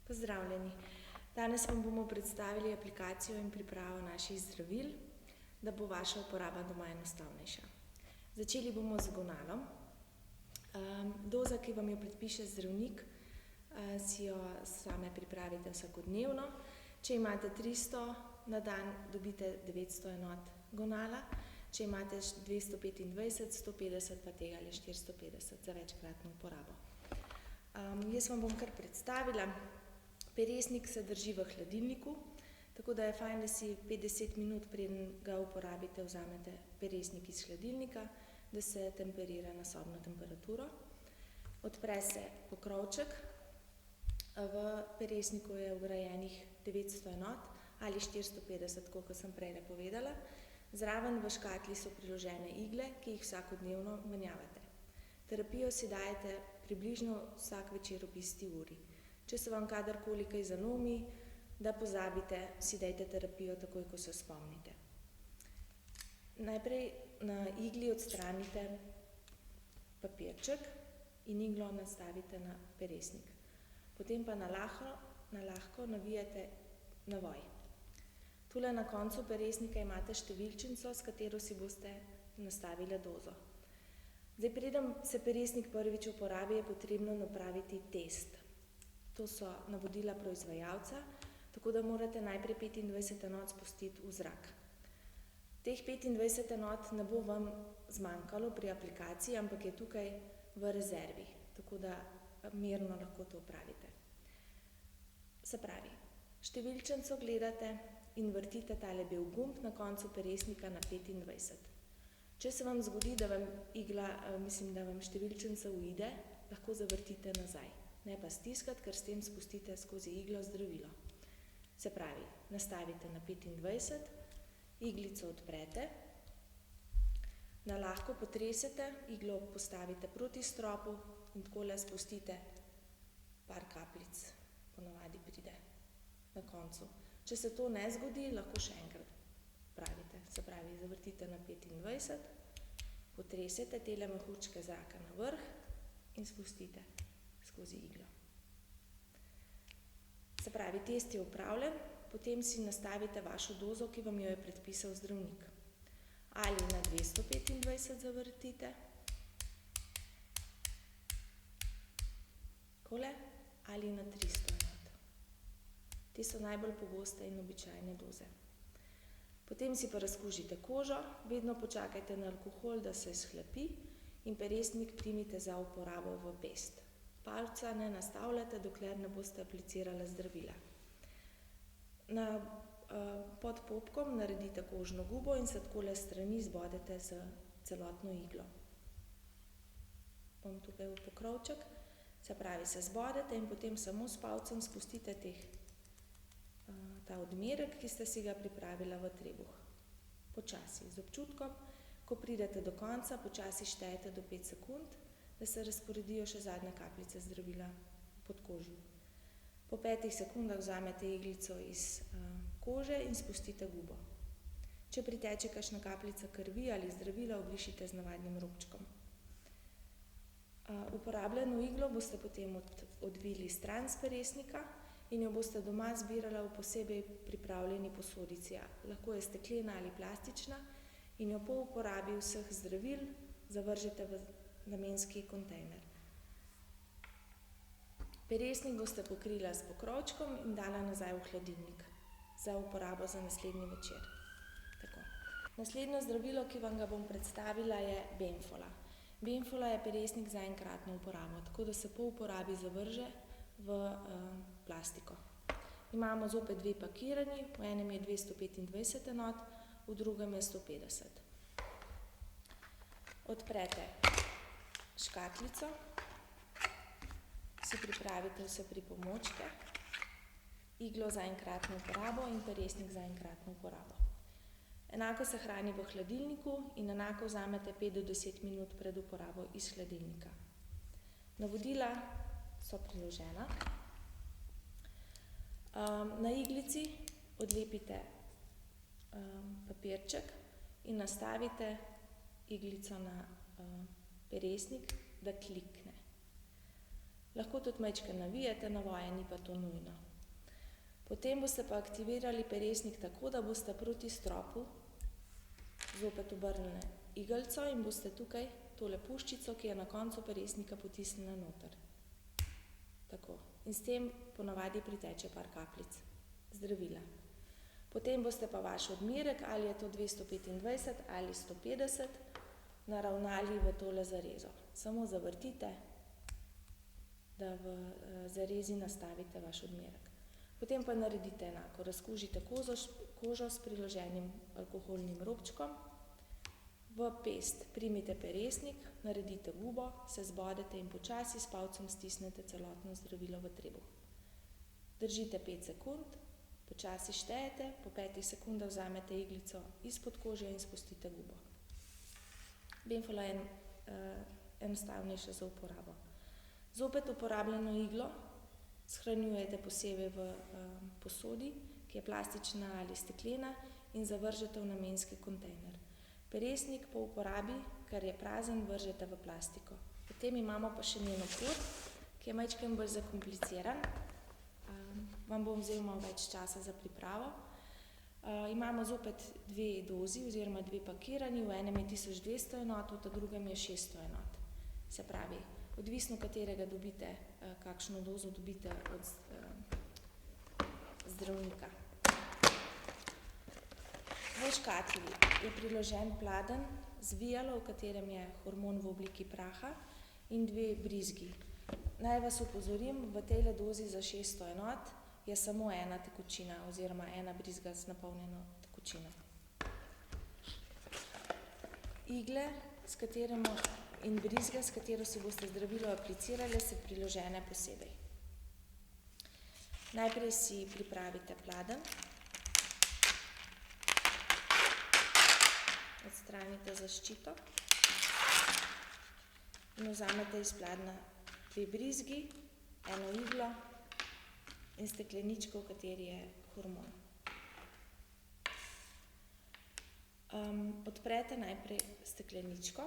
Pozdravljeni. Danes vam bomo predstavili aplikacijo in pripravo naših zdravil, da bo vaša uporaba doma enostavnejša. Začeli bomo z gonalom. Doza, ki vam jo predpiše zdravnik, si jo same pripravite vsakodnevno. Če imate 300 na dan, dobite 900 enot gonala. Če imate 225, 150 pa tega ali 450 za večkratno uporabo. Jaz vam bom kar predstavila. Peresnik se drži v hladilniku, tako da je fajn, da si 50 minut, preden ga uporabite, vzamete peresnik iz hladilnika, da se temperira na sobno temperaturo. Odpre se pokrovček. V peresniku je vgrajenih 900 enot ali 450, kolikor sem prejle povedala. Zraven v škatli so priložene igle, ki jih vsakodnevno menjavate. Terapijo si dajete približno vsak večer ob isti uri. Če se vam kadarkoli kaj zalomi, da pozabite, si dajte terapijo takoj, ko se spomnite. Najprej na igli odstranite papirček in iglo nastavite na peresnik. Potem pa na lahko navijate navoj. Tule na koncu peresnika imate številčnico, s katero si boste nastavili dozo. Zdaj, preden se peresnik prvič uporabi, je potrebno napraviti test. To so navodila proizvajalca, tako da morate najprej 25 enot spustiti v zrak. Teh 25 enot ne bo vam zmanjkalo pri aplikaciji, ampak je tukaj v rezervi, tako da mirno lahko to opravite. Se pravi, številčnico gledate in vrtite tale bel gumb na koncu peresnika na 25. Če se vam zgodi, da vam številčnica uide, lahko zavrtite nazaj. Ne pa stiskati, ker s tem spustite skozi iglo zdravilo. Se pravi, nastavite na 25, iglico odprete, na lahko potresete, iglo postavite proti stropu in takole spustite par kapljic, ponavadi pride na koncu. Če se to ne zgodi, lahko še enkrat pravite. Se pravi, zavrtite na 25, potresete tele mehurčke zraka na vrh in spustite skozi iglo. Se pravi, test je opravljen, potem si nastavite vašo dozo, ki vam jo je predpisal zdravnik. Ali na 225 zavrtite, takole, ali na 300 enot. Te so najbolj pogoste in običajne doze. Potem si pa razkužite kožo, vedno počakajte na alkohol, da se shlapi in peresnik primite za uporabo v pest. Palca ne nastavljate, dokler ne boste aplicirali zdravila. Pod popkom naredite kožno gubo in se takole s strani zbodete s celotno iglo. Bom tukaj v pokrovček, se pravi, se zbodete in potem samo s palcem spustite ta odmerek, ki ste si ga pripravila v trebuh. Počasi, z občutkom, ko pridete do konca, počasi štejete do 5 sekund, da se razporedijo še zadnje kapljice zdravila pod kožo. Po 5 sekundah vzamete iglico iz kože in spustite gubo. Če priteče kakšna kapljica krvi ali zdravila, obrišite z navadnim robčkom. Uporabljeno iglo boste potem odvili stran s peresnika in jo boste doma zbirala v posebej pripravljeni posodici. Lahko je steklena ali plastična in jo po uporabi vseh zdravil zavržete v namenski kontejner. Peresnik boste pokrila s pokrovčkom in dala nazaj v hladilnik za uporabo za naslednji večer. Tako. Naslednjo zdravilo, ki vam ga bom predstavila, je benfola. Benfola je peresnik za enkratno uporabo, tako da se po uporabi zavrže v plastiko. Imamo zopet dve pakiranji, v enem je 225 enot, v drugem je 150. Odprete škatlico, si pripravite vse pripomočke, iglo za enkratno uporabo in peresnik za enkratno uporabo. Enako se hrani v hladilniku in enako vzamete 5 do 10 minut pred uporabo iz hladilnika. Navodila so priložena. Na iglici odlepite papirček in nastavite iglico na peresnik, da klikne. Lahko tudi majčkeno navijete navoje, ni pa to nujno. Potem boste pa aktivirali peresnik tako, da boste proti stropu zopet obrnili iglico in boste tukaj tole puščico, ki je na koncu peresnika, potisnili noter. Tako. In s tem ponavadi priteče par kapljic zdravila. Potem boste pa vaš odmerek, ali je to 225 ali 150, naravnali v tole zarezo. Samo zavrtite, da v zarezi nastavite vaš odmerek. Potem pa naredite enako, razkužite kožo s priloženim alkoholnim robčkom, v pest primite peresnik, naredite gubo, se zbodete in počasi s palcem stisnete celotno zdravilo v trebuh. Držite 5 sekund, počasi štejete, po 5 sekundah vzamete iglico izpod kože in spustite gubo. Benfola je enostavnejša za uporabo. Zopet uporabljeno iglo shranjujete posebej v posodi, ki je plastična ali steklena, in zavržete v namenski kontejner. Peresnik po uporabi, ker je prazen, vržete v plastiko. Potem imamo pa še njen okur, ki je majčkeno bolj zakompliciran. Vam bom vzel malo več časa za pripravo. Imamo zopet 2 dozi oziroma 2 pakirani, v enem je 1200 enot, v drugem je 600 enot. Se pravi, odvisno katerega dobite, kakšno dozo dobite od zdravnika. V škatli je priložen pladenj, zvijalo, v katerem je hormon v obliki praha, in 2 brizgi. Naj vas opozorim, v tejle dozi za 600 enot je samo ena tekočina oziroma ena brizga z napolnjeno tekočino. Igle in brizge, s katero si boste zdravilo aplicirali, so priložene posebej. Najprej si pripravite pladenj, odstranite zaščito in vzamete iz pladnja 2 brizgi, eno iglo in stekleničko, v kateri je hormon. Odprete najprej stekleničko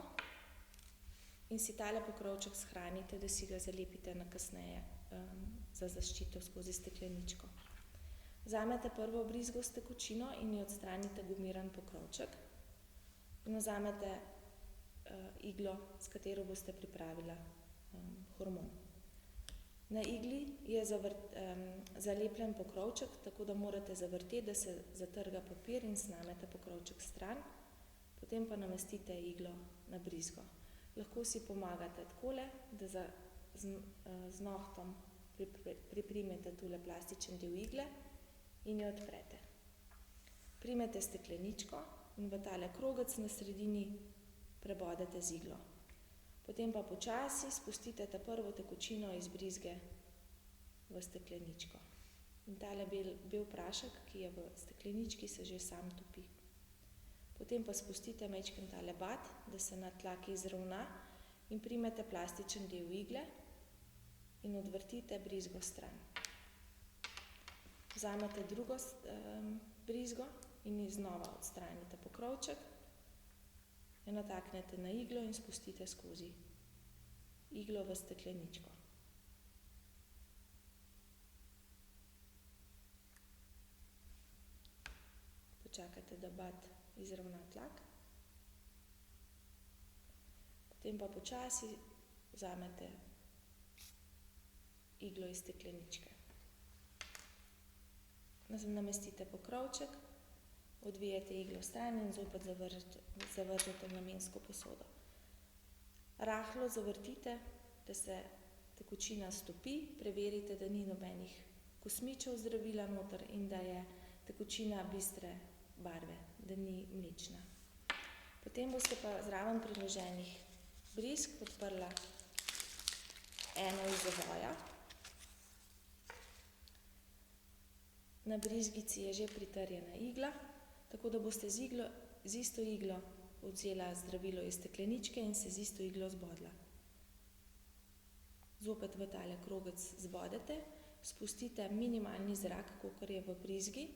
in si tale pokrovček shranite, da si ga zalepite na kasneje za zaščito skozi stekleničko. Vzamete prvo brizgo s tekočino in ji odstranite gumiran pokrovček in vzamete iglo, s katero boste pripravila hormon. Na igli je zalepljen pokrovček, tako da morate zavrteti, da se zatrga papir in snamete pokrovček stran, potem pa namestite iglo na brizgo. Lahko si pomagate takole, da z nohtom priprimete tule plastičen del igle in jo odprete. Primete stekleničko in v tale krogec na sredini prebodete z iglo. Potem pa počasi spustite ta prvo tekočino iz brizge v stekleničko. In tale bel prašek, ki je v steklenički, se že sam topi. Potem pa spustite majčkeno tale bat, da se na tlaki izravna, in primete plastičen del igle in odvrtite brizgo stran. Vzamete drugo brizgo in ji znova odstranite pokrovček, jo nataknete na iglo in spustite skozi iglo v stekleničko. Počakajte, da bat izravna tlak. Potem pa počasi vzamete iglo iz stekleničke. Namestite pokrovček, odvijete iglo stran in zopet zavržete v namensko posodo. Rahlo zavrtite, da se tekočina stopi, preverite, da ni nobenih kosmičev zdravila noter in da je tekočina bistre barve, da ni mlečna. Potem boste pa zraven priloženih brizg odprla eno iz zavoja. Na brizgici je že pritrjena igla, tako da boste z isto iglo vzela zdravilo iz stekleničke in se z isto iglo zbodla. Zopet v tale krogec zbodete, spustite minimalni zrak, kolikor je v brizgi,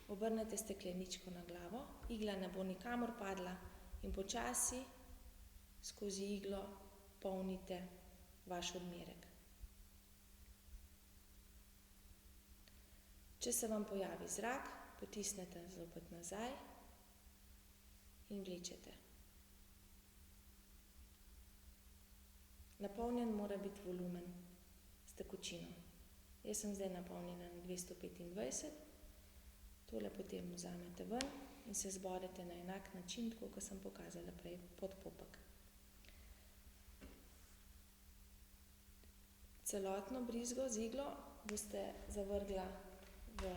obrnete stekleničko na glavo, igla ne bo nikamor padla in počasi skozi iglo polnite vaš odmerek. Če se vam pojavi zrak, potisnete zopet nazaj in vlečete. Napolnjen mora biti volumen s tekočino. Jaz sem zdaj napolnjena na 225, tole potem vzamete ven in se zbodete na enak način, tako kot sem pokazala prej, pod popek. Celotno brizgo z iglo boste zavrgla v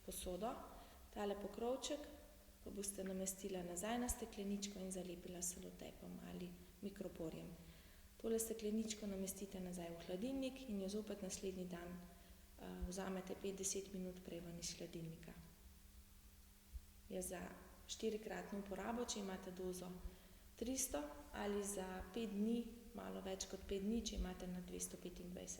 posodo, tale pokrovček pa boste namestila nazaj na stekleničko in zalepila s selotejpom ali mikroporjem. Tole stekleničko namestite nazaj v hladilnik in jo zopet naslednji dan vzamete 5-10 minut prej ven iz hladilnika. Je za 4-kratno uporabo, če imate dozo 300 ali za 5 dni, malo več kot 5 dni, če imate na 225.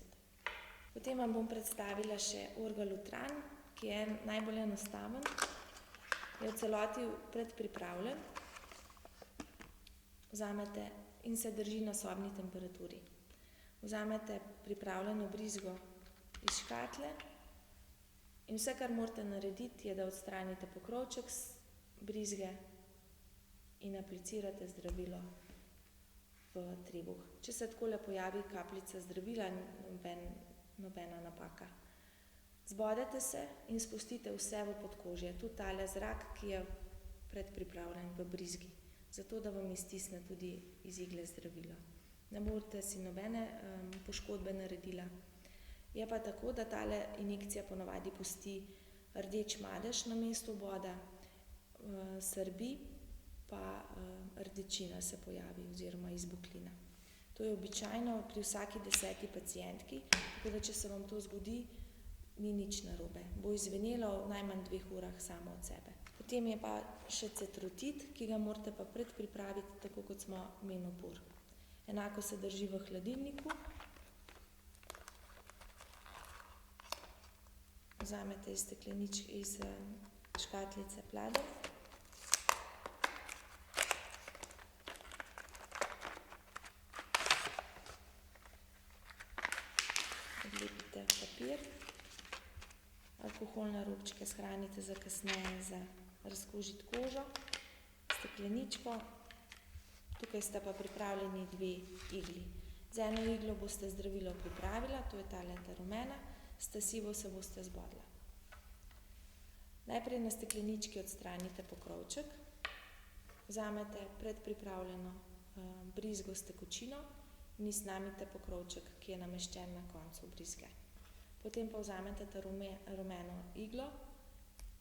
Potem vam bom predstavila še Orgalutran, ki je najbolj enostaven, je v celoti predpripravljen. Vzamete in se drži na sobni temperaturi. Vzamete pripravljeno brizgo iz škatle in vse, kar morate narediti, je, da odstranite pokrovček z brizge in aplicirate zdravilo v trebuh. Če se takole pojavi kapljica zdravila, nobena napaka. Zbodete se in spustite vse v podkožje, tudi tale zrak, ki je predpripravljen v brizgi, zato da vam iztisne tudi iz igle zdravilo. Ne boste si nobene poškodbe naredila. Je pa tako, da tale injekcija ponavadi pusti rdeč madež na mestu vboda, srbi pa rdečina se pojavi oziroma izboklina. To je običajno pri vsaki 10. pacientki, tako da če se vam to zgodi, ni nič narobe. Bo izzvenelo v najmanj 2 urah samo od sebe. Potem je pa še cetrotid, ki ga morate pa predpripraviti, tako kot smo menopur. Enako se drži v hladilniku. Vzamete iz škatlice pladenj. Odlepite papir. Alkoholne robčke shranite za kasneje, za razkužiti kožo. Stekleničko. Tukaj sta pa pripravljeni 2 igli. Z eno iglo boste zdravilo pripravila, to je tale ta rumena, s ta sivo se boste zbodla. Najprej na steklenički odstranite pokrovček, vzamete predpripravljeno brizgo s tekočino in ji snamite pokrovček, ki je nameščen na koncu brizge. Potem pa vzamete ta rumeno iglo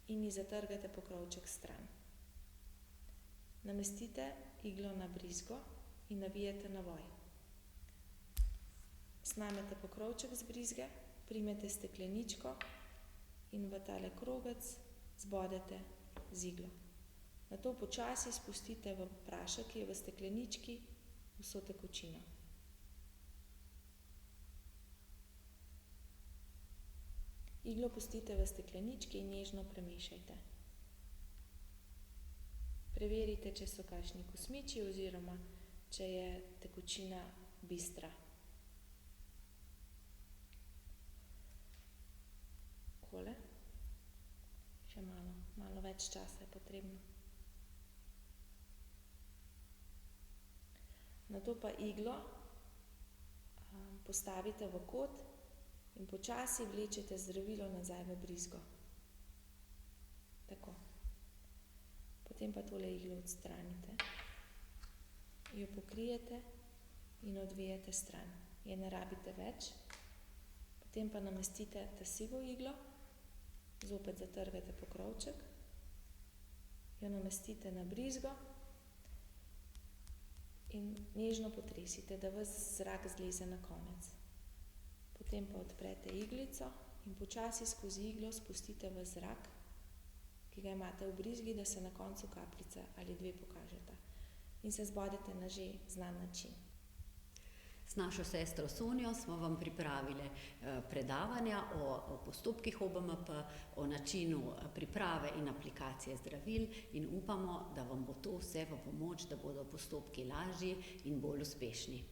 in ji zatrgate pokrovček stran. Namestite iglo na brizgo in navijete navoj. Snamete pokrovček z brizge, primete stekleničko in v tale krogec zbodete z iglo. Nato počasi spustite v prašek, ki je v steklenički, vso tekočino. Iglo pustite v steklenički in nežno premešajte. Preverite, če so kakšni kosmiči oziroma če je tekočina bistra. Takole. Še malo več časa je potrebno. Nato pa iglo postavite v kot in počasi vlečete zdravilo nazaj v brizgo. Tako. Potem pa tole iglo odstranite, jo pokrijete in odvijete stran. Je ne rabite več. Potem pa namestite ta sivo iglo, zopet zatrgate pokrovček, jo namestite na brizgo in nežno potresite, da ves zrak zleze na konec. Potem pa odprete iglico in počasi skozi iglo spustite ves zrak, ki ga imate v brizgi, da se na koncu kapljica ali 2 pokažeta. In se zbodete na že znan način. S našo sestro Sonjo smo vam pripravili predavanja o postopkih OBMP, o načinu priprave in aplikacije zdravil in upamo, da vam bo to vse v pomoč, da bodo postopki lažji in bolj uspešni.